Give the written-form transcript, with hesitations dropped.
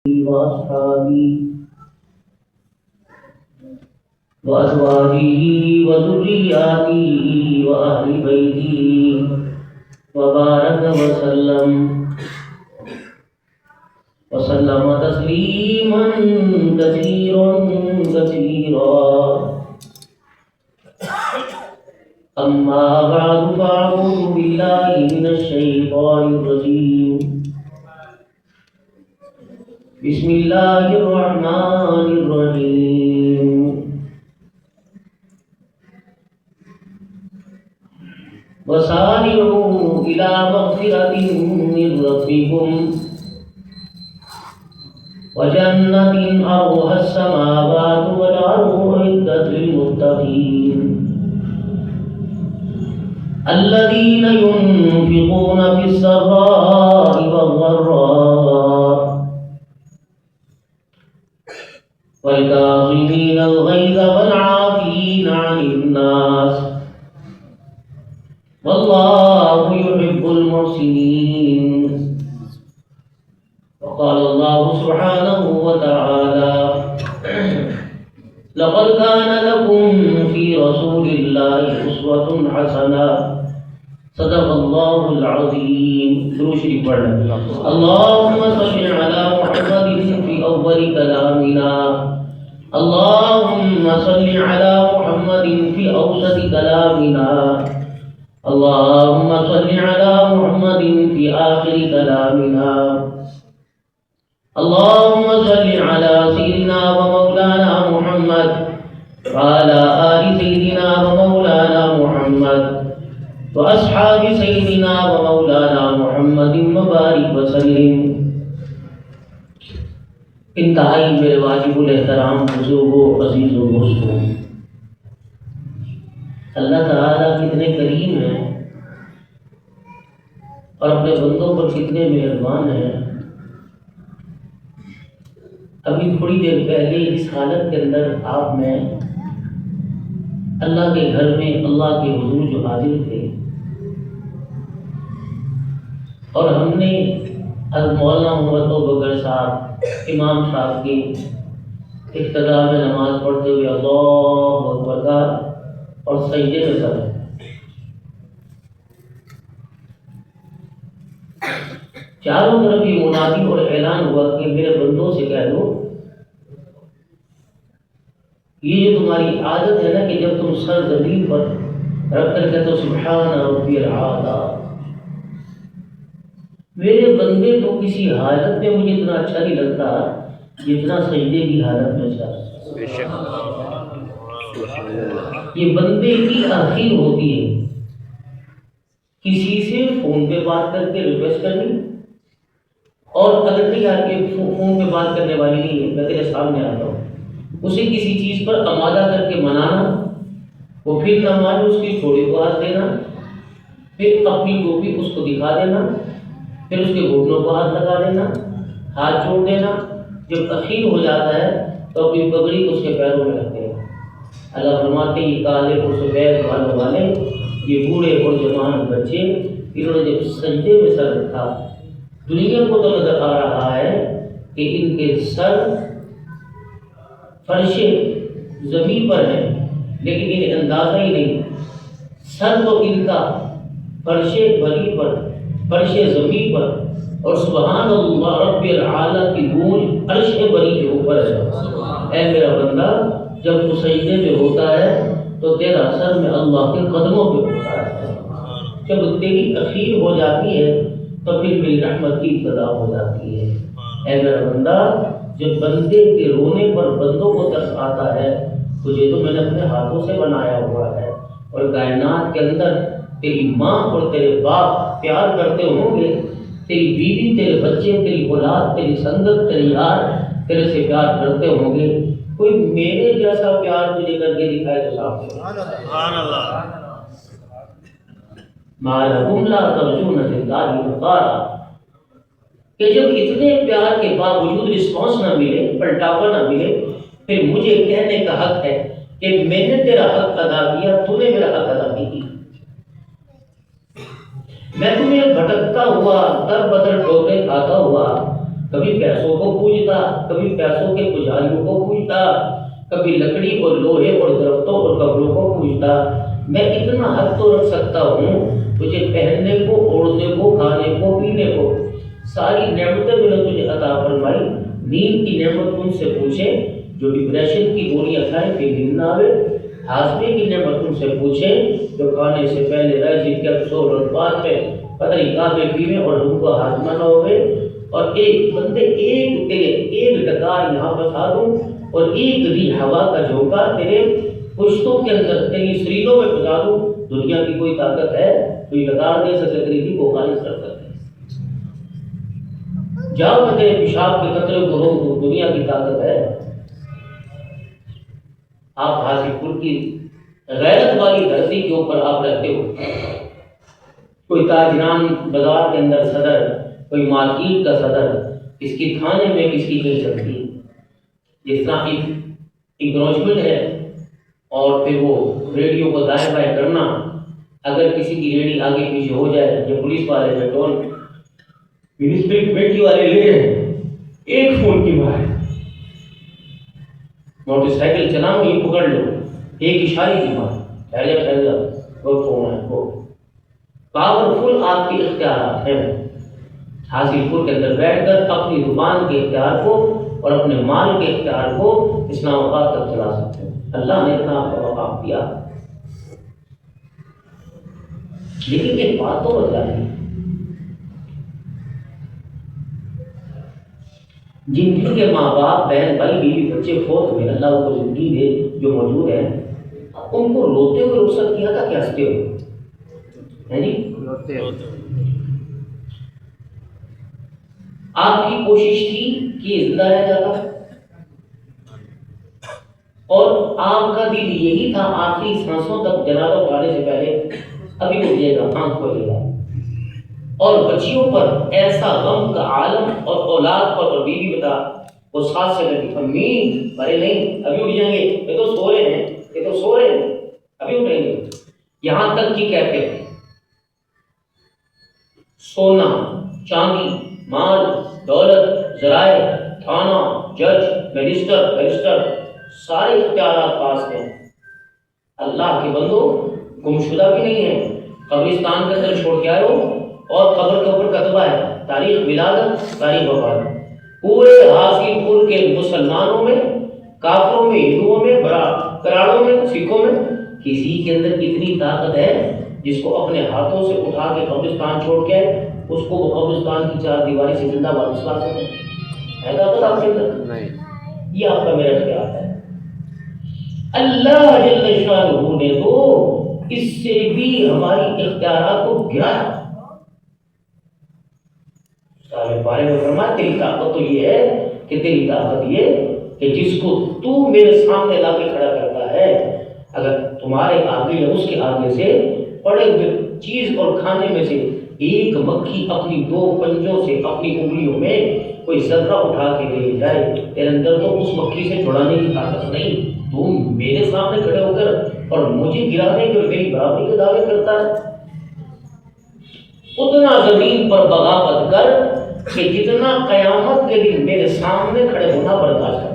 وأصحابه وأزواجه وذرياته وأهل بيته وبارك وسلم تسليما كثيرا أما بعد فأعوذ بالله من الشيطان الرجيم بسم الله الرحمن الرحيم وسارعوا إلى مغفرة من ربكم وجنة عرضها السماوات والأرض أعدت للمتقين الذين ينفقون في السراء والضراء والكاظمين الغيظ والعافين عن الناس والله يحب المحسنين. وقال الله سبحانه وتعالى لقد كان لكم في رسول الله أسوة حسنة صدق الله العظيم. درود شریف پڑھنا. اللهم صل على محمد في أول كلامنا، اللهم صل على محمد في أوسط كلامنا، اللهم صل على محمد في آخر كلامنا، اللهم صل على سيدنا ومولانا محمد وعلى آل سيدنا ومولانا محمد وأصحاب سيدنا ومولانا محمد وبارك وسلم. انتہائی میرے واجب الاحترام بزرگوں، عزیزوں، دوستوں، اللہ تعالیٰ کتنے کریم ہیں اور اپنے بندوں پر کتنے مہربان ہیں. ابھی تھوڑی دیر پہلے اس حالت کے اندر آپ میں اللہ کے گھر میں اللہ کے حضور جو حاضر تھے اور ہم نے مولانا محمد بکر صاحب امام صاحب کی اقتدا میں نماز پڑھتے ہوئے اللہ اکبر کا اور سجدے میں سر چاروں طرف یہ منادی اور اعلان ہوا کہ میرے بندوں سے کہہ دو یہ جو تمہاری عادت ہے نا کہ جب تم سر زمین پر رکھ کر کہتے ہو سبحان ربی الاعلی، میرے بندے تو کسی حالت میں مجھے اتنا اچھا نہیں لگتا جتنا سجدے کی حالت میں اچھا. یہ بندے کی آخر ہوتی ہے کسی سے فون پہ بات کر کے ریکویسٹ کرنی، اور اگر نہیں یار کہ فون پہ بات کرنے والی نہیں ہے میں تیرے سامنے آتا ہوں، اسے کسی چیز پر آمادہ کر کے منانا، وہ پھر نہ مانے اس کی تھوڑی کو ہاتھ دینا، پھر اپنی ٹوپی اس کو دکھا دینا، پھر اس کے گھٹنوں کو ہاتھ لگا دینا، ہاتھ چھوڑ دینا. جب اخیر ہو جاتا ہے تو اپنی پگڑی کو اس کے پیروں میں رکھ دینا. اللہ فرماتے یہ کالے اور سفید بالوں والے یہ بوڑھے اور جوان بچے انہوں نے جب سجدے میں سر رکھا، دنیا کو تو نظر آ رہا ہے کہ ان کے سر فرش زمین پر ہے لیکن انہیں اندازہ ہی نہیں، سر تو ان کا فرش بری پر، فرش زمین پر، اور سبحان اللہ رب العالی کی گونج عرش بری کے اوپر ہے. اے میرا بندہ جب تو سجدے میں ہوتا ہے تو تیرا سر میں اللہ کے قدموں پہ ہوتا ہے. جب تیری اخیر ہو جاتی ہے تو پھر میری رحمت کی ابتدا ہو جاتی ہے. اے میرا بندہ جب بندے کے رونے پر بندوں کو ترس آتا ہے، تجھے تو میں نے اپنے ہاتھوں سے بنایا ہوا ہے، اور کائنات کے اندر تیری ماں اور تیرے باپ پیار کرتے ہوں گے، تیری بیوی، تیرے بچے، تیری اولاد، تیری سنگت، تیری یار تیرے سے پیار کرتے ہوں گے، کوئی میرے جیسا پیار تجھے کر کے دکھائے تو سامنے. سبحان اللہ. ما لکم لا ترجون للہ وقارا، کہ جب اتنے پیار کے باوجود رسپانس نہ ملے، پلٹاوا نہ ملے، پھر مجھے کہنے کا حق ہے کہ میں نے تیرا حق ادا کیا، تو نے میرا حق ادا نہیں کیا. میں تمہیں بھٹکتا ہوا در بدر ٹوکرے کھاتا ہوا کبھی پیسوں کو پوجتا، کبھی پیسوں کے پجاریوں کو پوجتا، کبھی لکڑی اور لوہے اور درختوں اور قبروں کو پوجتا۔ میں اتنا حق تو رکھ سکتا ہوں، تجھے پہننے کو، اوڑھنے کو، کھانے کو، پینے کو، ساری نعمتیں میں نے تجھے عطا فرمائی۔ نیند کی نعمت ان سے پوچھے جو ڈپریشن کی گولیاں کھائیں کہ نیند نہ آوے، ہاضمے کی نعمت ان سے پوچھے جو کھانے سے پہلے رائجی کے افسور اور بعد میں پتری کعبے پیویں اور ان کو ہاضمہ نہ ہوئے، اور ایک بندے ایک ڈکار یہاں بسا دوں اور ایک ری ہوا کا جھونکا تیرے پشتوں کے اندر، تیری سرینوں میں بتا دوں۔ دنیا کی کوئی طاقت ہے کوئی ڈکار دے سکے تیری دی کو خالص کر سکے؟ جاؤ میں تیرے پیشاب کے قطرے کو روک دوں، دنیا کی طاقت ہے؟ آپ حاصل پور کی غیرت والی دھرتی کے اوپر آپ رہتے ہو، کوئی تاجران بازار کے اندر صدر، کوئی مارکیٹ کا صدر، اس کی تھانے میں کس کی نہیں چلتی، جس طرح ایک اناؤنسمنٹ ہے اور پھر وہ ریڈیو کو دائیں بائیں کرنا، اگر کسی کی ریڈی آگے پیچھے ہو جائے، یہ پولیس والے پیٹرول میونسپل کمیٹی والے لے رہے ہیں، ایک فون کی مار، موٹر سائیکل چلاؤ یہ پکڑ لو، ایک اشارے کی مار، ٹھہر جا وہ فون ہے، وہ پاورفل آپ کے اختیارات ہیں۔ حاصل پور کے اندر بیٹھ کر اپنی زبان کے اختیار کو اور اپنے مال کے اختیار کو اسلام آباد تک چلا سکتے ہیں۔ اللہ نے اتنا آپ کو مقام دیا، لیکن ایک بات تو بتائیے، جن کے ماں باپ، بہن بھائی، بیوی بچے فوت ہوئے، اللہ ان کو زندگی دے جو موجود ہیں، ان کو روتے ہوئے رخصت کیا تھا کہ ہنستے ہوئے؟ جی آپ کی کوشش تھی کہ زندہ رہ جاتا، اور آپ کا دل یہی تھا آخری سانسوں تک جنازہ اٹھانے سے پہلے ابھی اٹھے گا، آنکھ کھولے گا، اور بچیوں پر ایسا غم کا عالم، اور اولاد پر، اور بیوی بتا وہ ساتھ سے لگی، امی ارے نہیں ابھی اٹھ جائیں گے، یہ تو سو رہے ہیں، یہ تو سو رہے ہیں، ابھی اٹھیں گے۔ یہاں تک کہ کہتے ہیں سونا، چاندی، مال، دولت، ذرائع، تھانہ، جج، میجسٹر، بیرسٹر، سارے اختیارات پاس ہیں۔ اللہ کے بندو گمشدہ بھی نہیں ہے، قبرستان کے اندر چھوڑ کے آئے ہو، اور قبر کے اوپر کتبہ ہے تاریخ ولادت، تاریخ وفات۔ پورے حاصل پور کے مسلمانوں میں، کافروں میں، ہندوؤں میں، کراڑوں میں، سکھوں میں، کسی کے اندر اتنی طاقت ہے جس کو اپنے ہاتھوں سے اٹھا کے قبرستان چھوڑ کے اس کو وہ قبرستان کی چار دیواری سے زندہ واپس لا سکتے ہیں؟ ہے طاقت آپ کے اندر؟ نہیں، یہ آپ کا میرا اختیار ہے۔ اللہ جل شانہ نے تو اس سے بھی ہماری اختیارات کو گرایا۔ بارے میں فرمایا تیری طاقت تو یہ ہے کہ تیری طاقت یہ کہ جس کو تو میرے سامنے لا کے کھڑا کرتا ہے، اگر تمہارے آگے یا اس کے آگے سے پڑے ہوئے چیز اور کھانے میں سے ایک مکھی اپنی دو پنجوں سے اپنی انگلیوں میں کوئی ذرہ اٹھا کے لے جائے، تیرے اندر تو اس مکھی سے چھڑانے کی طاقت نہیں، تم میرے سامنے کھڑے ہو کر اور مجھے گرانے کے میری برابری کے دعوے کرتا ہے۔ اتنا زمین پر بغاوت کر کہ جتنا قیامت کے دن میرے سامنے کھڑے ہونا برداشت